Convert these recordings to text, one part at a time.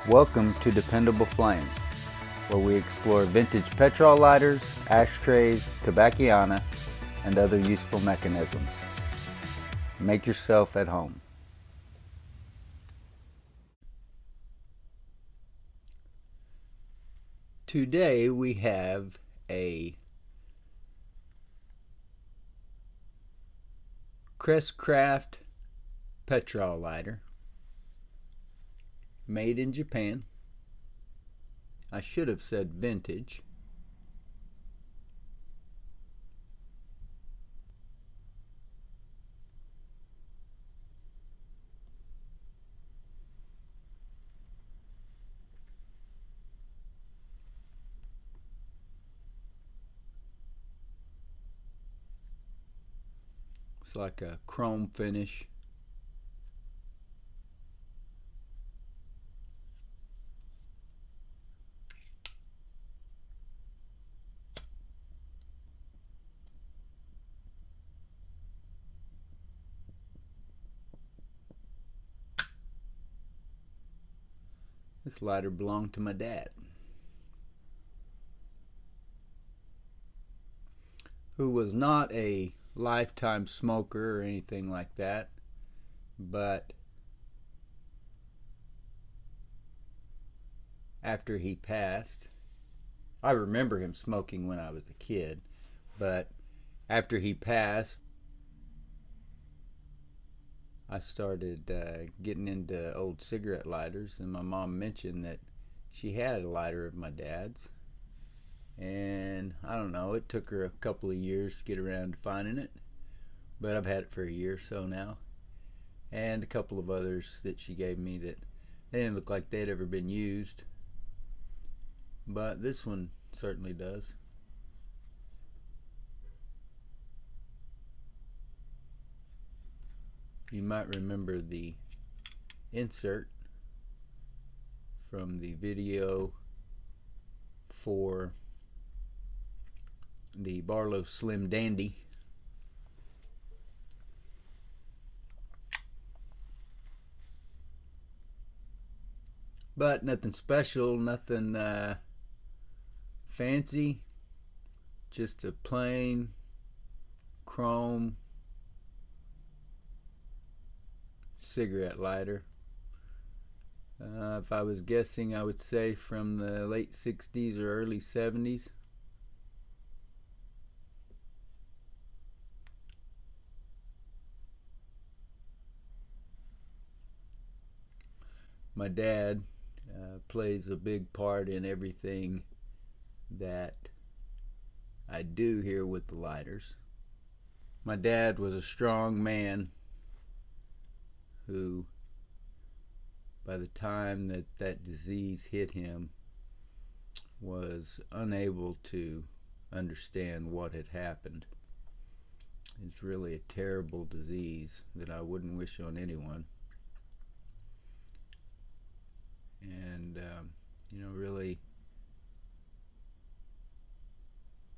Welcome to Dependable Flame, where we explore vintage petrol lighters, ashtrays, tobacciana, and other useful mechanisms. Make yourself at home. Today we have a Crest Craft petrol lighter made in Japan. I should have said vintage. It's like a chrome finish. This lighter belonged to my dad, who was not a lifetime smoker or anything like that, but after he passed, I remember him smoking when I was a kid, but after he passed, I started getting into old cigarette lighters, and my mom mentioned that she had a lighter of my dad's, and I don't know, it took her a couple of years to get around to finding it, but I've had it for a year or so now, and a couple of others that she gave me that they didn't look like they'd ever been used, but this one certainly does. You might remember the insert from the video for the Barlow Slim Dandy. But nothing special, nothing fancy, just a plain chrome cigarette lighter. If I was guessing, I would say from the late 60s or early 70s. My dad plays a big part in everything that I do here with the lighters. My dad was a strong man who, by the time that disease hit him, was unable to understand what had happened. It's really a terrible disease that I wouldn't wish on anyone. And, really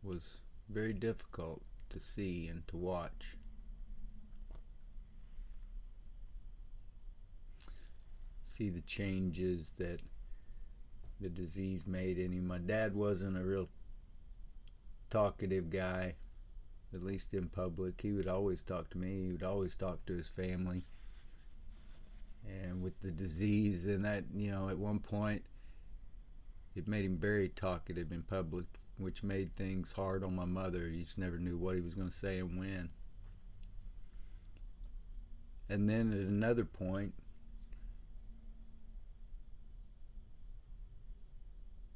was very difficult to see and to watch. See the changes that the disease made in him. My dad wasn't a real talkative guy, at least in public. He would always talk to me. He would always talk to his family. And with the disease, then that, at one point, it made him very talkative in public, which made things hard on my mother. He just never knew what he was going to say and when. And then at another point,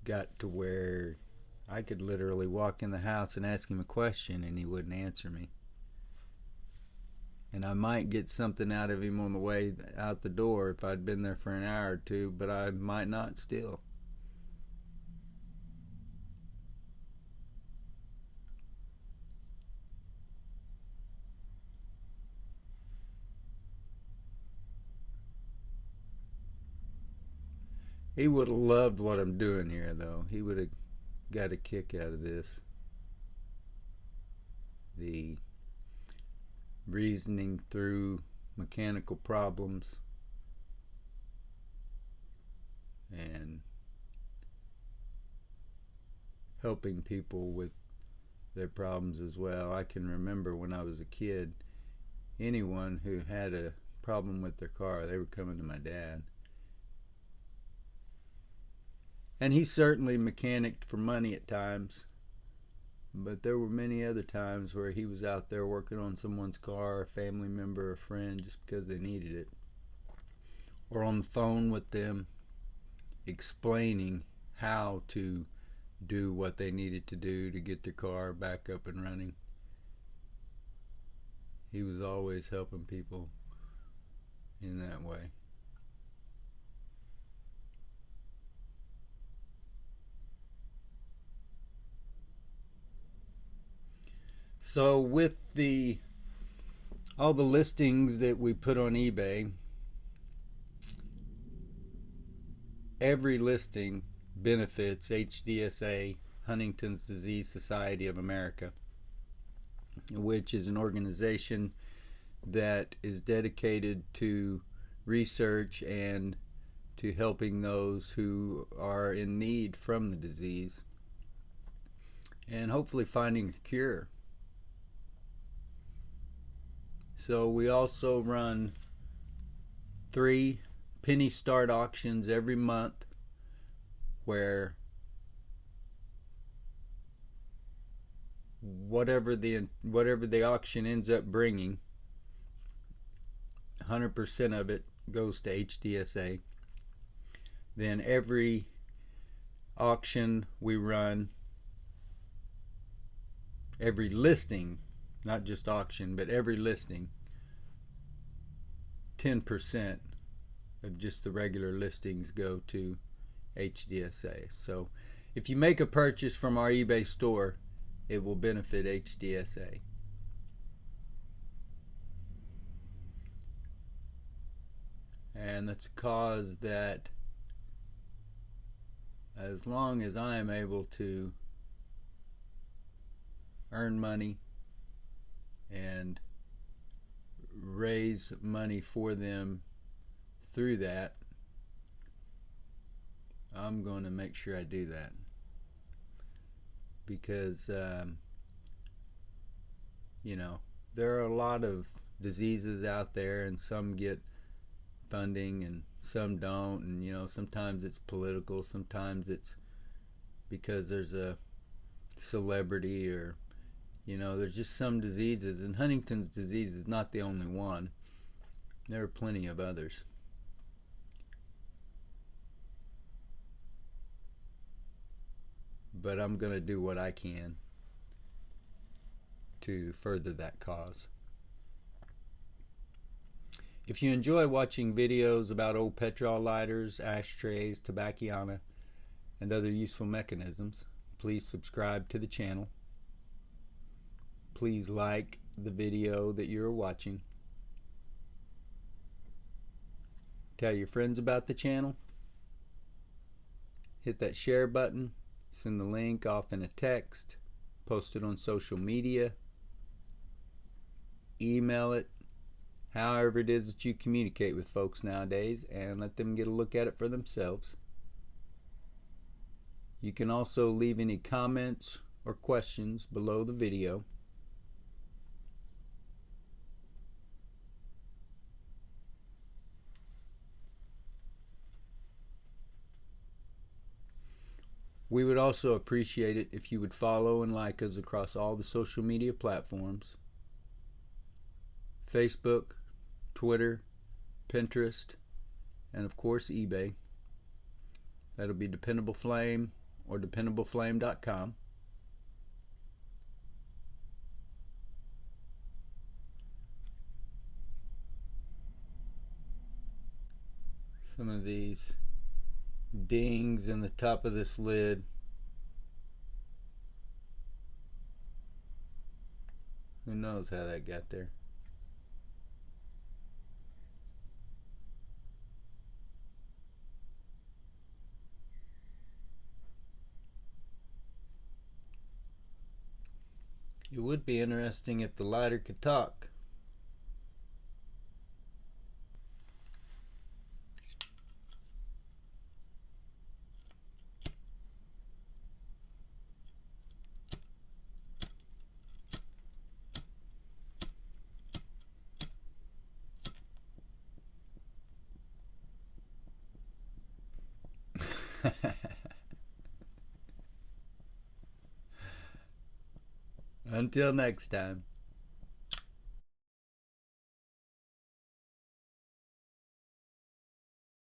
got to where I could literally walk in the house and ask him a question and he wouldn't answer me. And I might get something out of him on the way out the door if I'd been there for an hour or two, but I might not still. He would have loved what I'm doing here, though. He would have got a kick out of this. The reasoning through mechanical problems and helping people with their problems as well. I can remember when I was a kid, anyone who had a problem with their car, they were coming to my dad. And he certainly mechanicked for money at times, but there were many other times where he was out there working on someone's car, a family member, a friend, just because they needed it. Or on the phone with them, explaining how to do what they needed to do to get their car back up and running. He was always helping people in that way. So with all the listings that we put on eBay, every listing benefits HDSA, Huntington's Disease Society of America, which is an organization that is dedicated to research and to helping those who are in need from the disease and hopefully finding a cure. So we also run 3 penny start auctions every month where whatever the auction ends up bringing, 100% of it goes to HDSA. Then every auction we run, every listing, not just auction, but every listing, 10% of just the regular listings go to HDSA. So if you make a purchase from our eBay store, it will benefit HDSA. And that's a cause that, as long as I am able to earn money and raise money for them through that, I'm going to make sure I do that, because you know, there are a lot of diseases out there, and some get funding and some don't, and you know, sometimes it's political, sometimes it's because there's a celebrity, or you know, there's just some diseases, and Huntington's disease is not the only one. There are plenty of others. But I'm going to do what I can to further that cause. If you enjoy watching videos about old petrol lighters, ashtrays, tobacco, and other useful mechanisms, please subscribe to the channel. Please like the video that you're watching. Tell your friends about the channel. Hit that share button. Send the link off in a text. Post it on social media. Email it. However it is that you communicate with folks nowadays, and let them get a look at it for themselves. You can also leave any comments or questions below the video. We would also appreciate it if you would follow and like us across all the social media platforms: Facebook, Twitter, Pinterest, and of course eBay. That'll be Dependable Flame or dependableflame.com. Some of these dings in the top of this lid. Who knows how that got there? It would be interesting if the lighter could talk. Until next time.